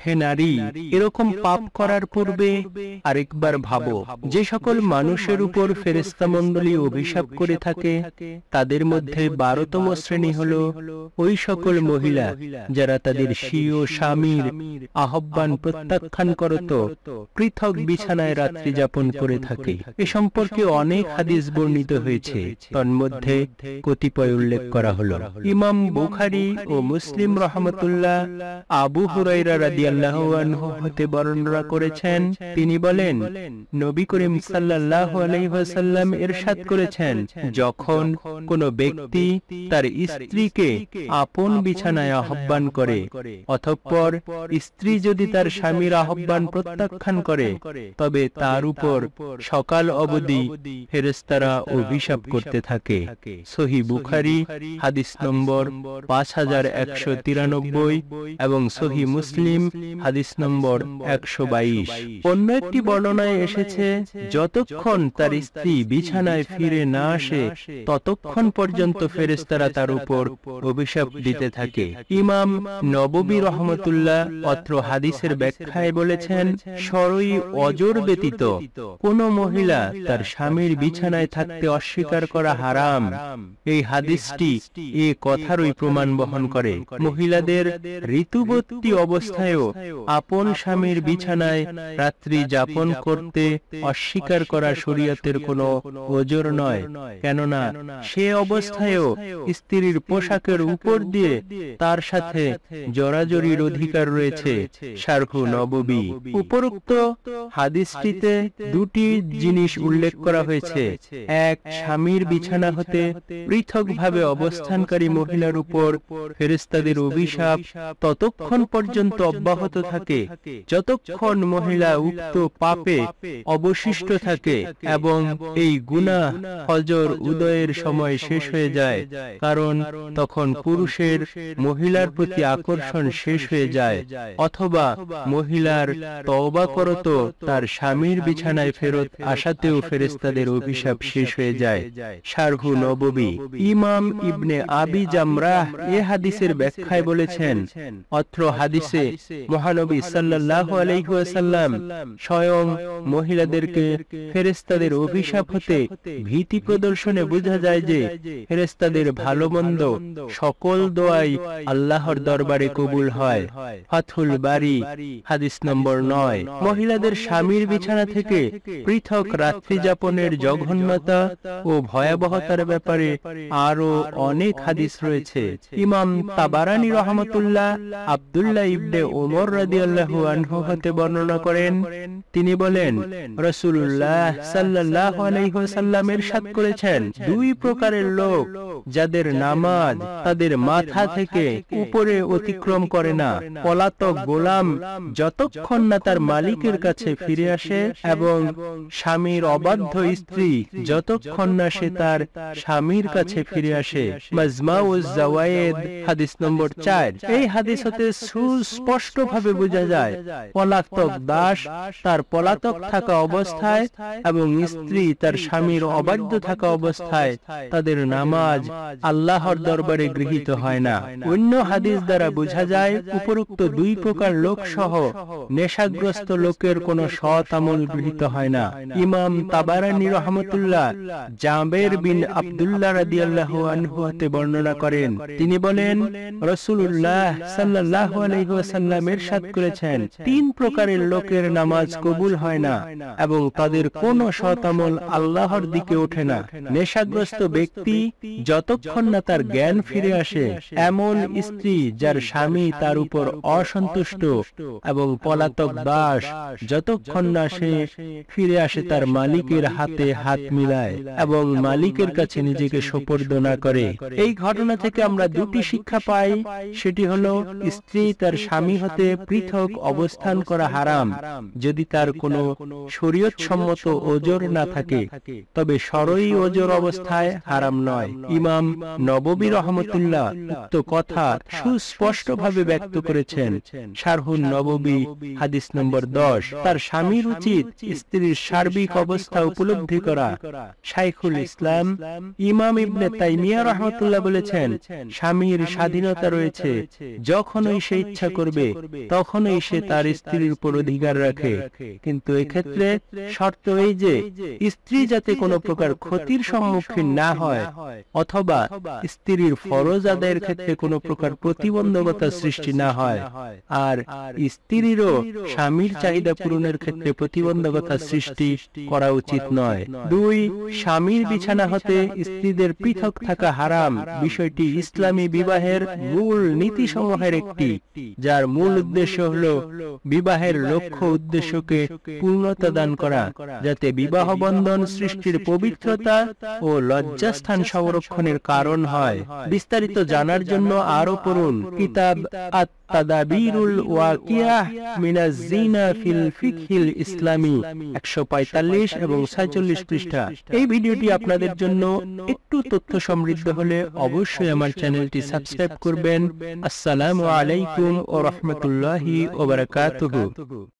হে নারী, এরকম পাপ করার পূর্বে আরেকবার ভাবো, যে সকল মানুষের উপর ফেরেশতা মণ্ডলী অভিশাপ করে থাকে তাদের মধ্যে 12তম শ্রেণী হলো ওই সকল মহিলা যারা তাদের স্বীয় স্বামীর আহ্বান প্রত্যাখ্যান করত পৃথক বিছানায় রাত্রি যাপন করে থাকে। এ সম্পর্কে অনেক হাদিস বর্ণিত হয়েছে, তন্মধ্যে কতিপয় উল্লেখ করা হলো। ইমাম বুখারী ও মুসলিম রাহমাতুল্লাহ আবু হুরায়রা রাদিয়াল্লাহু আনহু হতে বর্ণনা করেছেন, তিনি বলেন, নবী করিম সাল্লাল্লাহু আলাইহি ওয়াসাল্লাম ইরশাদ করেছেন, যখন কোন ব্যক্তি তার স্ত্রীকে আপন বিছানায় আহ্বান করে অতঃপর স্ত্রী যদি তার স্বামীর আহ্বান প্রত্যাখ্যান করে তবে তার উপর সকাল অবধি ফেরেশতারা অভিশাপ করতে থাকে। সহিহ বুখারী হাদিস নম্বর 5193 এবং সহিহ মুসলিম হাদিস নম্বর 122। অন্য একটি বর্ণনায় এসেছে, যতক্ষণ তার স্ত্রী বিছানায় ফিরে না আসে ততক্ষণ পর্যন্ত ফেরেশতারা তার উপর অভিশাপ দিতে থাকে। ইমাম নববী রহমতুল্লাহ অত্র হাদিসের ব্যাখ্যায় বলেছেন, শরঈ অজর ব্যতীত কোন মহিলা তার স্বামীর বিছানায় থাকতে অস্বীকার করা হারাম। এই হাদিসটি এ কথারই প্রমাণ বহন করে। মহিলাদের ঋতুবতী অবস্থায়ও আপন স্বামীর বিছানায় রাত্রি যাপন করতে অস্বীকার করা শরীয়তের কোনো ওজর নয়, কেননা সে অবস্থায়ও স্ত্রীর পোশাকের উপর দিয়ে তার সাথে জড়াজড়ির অধিকার রয়েছে। শারহ নববী। উপরোক্ত হাদিসটিতে দুটি জিনিস উল্লেখ করা হয়েছে। এক, স্বামীর বিছানা হতে পৃথকভাবে অবস্থানকারী মহিলার উপর ফেরেশতাদের অভিশাপ ততক্ষণ পর্যন্ত অব্যাহত থাকে যতক্ষণ মহিলা উক্ত পাপে অবশিষ্ট থাকে এবং এই গুনাহ ফজর উদয়ের সময় শেষ হয়ে যায়, কারণ তখন পুরুষের মহিলার প্রতি আকর্ষণ শেষ হয়ে যায়, অথবা মহিলার তওবা করত তার স্বামীর বিছানায় ফেরত আসাতেও ফেরেশতাদের অভিশাপ শেষ হয়ে যায়। শারহ নববী। ইমাম ইবনে আবি জামরাহ এ হাদিসের ব্যাখ্যায় বলেছেন, অত্র হাদিসে মহানবী সাল্লাল্লাহু আলাইহি ওয়াসাল্লাম স্বয়ং মহিলাদেরকে ফেরেশতাদের অভিশাপ হতে ভীতি প্রদর্শনে বোঝা যায় যে ফেরেশতাদের ভালো মন্দ সকল দোয়াই আল্লাহর দরবারে কবুল হয়। ফাথুল বারী হাদিস নম্বর 9। মহিলাদের স্বামীর বিছানা থেকে পৃথক রাত্রি যাপনের জঘন্যতা ও ভয়াবহতার ব্যাপারে আরো অনেক হাদিস রয়েছে। ইমাম তাবারানী রহমতুল্লাহ আব্দুল্লাহ ইবনে ওমর রাদিয়াল্লাহু আনহু হতে বর্ণনা করেন, তিনি বলেন, রাসূলুল্লাহ সাল্লাল্লাহু আলাইহি ওয়াসাল্লাম ইরশাদ করেছেন, দুই প্রকারের লোক যাদের নামাজ তাদের মাথা থেকে উপরে অতিক্রম করে না, পলাতক গোলাম যতক্ষণ না তার মালিকের কাছে ফিরে আসে এবং স্বামীর অবাধ্য স্ত্রী যতক্ষণ না সে তার স্বামীর কাছে ফিরে আসে। মাজমাউজ জাওয়ায়েদ হাদিস নম্বর 4। এই হাদিস হতে সুস্পষ্টভাবে বোঝা যায় পলাতক দাস তার পলাতক থাকা অবস্থায় এবং স্ত্রী তার স্বামীর অবাধ্য থাকা অবস্থায় তাদের নামাজ আল্লাহর দরবারে গৃহীত হয় না। অন্য হাদিস দ্বারা বোঝা যায় উপরোক্ত দুই প্রকার লোক সহ নেশাগ্রস্ত লোকের কোনো সৎ আমল গৃহীত হয় না। ইমাম তাবারানী রহমতুল্লাহ জাবের বিন আব্দুল্লাহ রাদিয়াল্লাহু আনহু হতে বর্ণনা করেন, তিনি বলেন, রাসূলুল্লাহ সাল্লাল্লাহু আলাইহি ওয়াসাল্লাম ইরশাদ করেছেন, তিন প্রকারের লোকের নামাজ কবুল হয় না এবং তাদের কোনো সৎ আমল আল্লাহর দিকে ওঠে না। নেশাগ্রস্ত ব্যক্তি যতক্ষণ না তার জ্ঞান ফিরে আসে, এমন স্ত্রী যার স্বামী তার উপর অসন্তুষ্ট, এবং পলাতক দাস যতক্ষণ না সে ফিরে আসে তার মালিকের হাতে হাত মিলায় এবং মালিকের কাছে নিজেকে সোপর্দ না করে। এই ঘটনা থেকে আমরা দুটি শিক্ষা পাই, সেটি হলো স্ত্রী তার স্বামী হতে পৃথক অবস্থান করা হারাম যদি তার কোনো শরীয়তসম্মত ওজর না থাকে, তবে শরঈ ওজর অবস্থায় হারাম নয়। ইমাম ইমাম নববী রাহমাতুল্লাহ উক্ত কথা সুস্পষ্টভাবে ব্যক্ত করেছেন। শারহুন নববী হাদিস নম্বর 10। তার স্বামীর উচিত স্ত্রীর সার্বিক অবস্থা উপলব্ধি করা। শাইখুল ইসলাম ইমাম ইবনে তাইমিয়া রাহমাতুল্লাহ বলেছেন, স্বামীর স্বাধীনতা রয়েছে, যখনই সে ইচ্ছা করবে তখনই সে তার স্ত্রীর উপর অধিকার রাখে, কিন্তু এক্ষেত্রে শর্ত এই যে স্ত্রী যাতে কোনো প্রকার ক্ষতির সম্মুখীন না হয় অথবা স্ত্রীর ফরজ আদায়ের ক্ষেত্রে কোনো প্রকার প্রতিবন্ধকতা সৃষ্টি না হয়, আর স্ত্রীরও স্বামীর চাহিদা পূরণের ক্ষেত্রে প্রতিবন্ধকতা সৃষ্টি করা উচিত নয়। 2, স্বামীর বিছানা হতে স্ত্রীদের পৃথক থাকা হারাম। বিষয়টি ইসলামী বিবাহের মূল নীতিসমূহের একটি, যার মূল উদ্দেশ্য হল বিবাহের লক্ষ্য উদ্দেশ্যকে পূর্ণতা দান করা, যাতে বিবাহ বন্ধন সৃষ্টির পবিত্রতা ও লজ্জাস্থান সংরক্ষণের কারণ হয়। বিস্তারিত জানার জন্য আরো পড়ুন কিতাব আত-তাদাবিরুল ওয়াকিয়াহ মিনাজ জিনা ফিল ফিকহিল ইসলামী 145 এবং 46 পৃষ্ঠা। এই ভিডিওটি আপনাদের জন্য একটু তথ্য সমৃদ্ধ হলে অবশ্যই আমার চ্যানেলটি সাবস্ক্রাইব করবেন। আসসালামু আলাইকুম ওয়া রাহমাতুল্লাহি ওয়া বারাকাতুহু।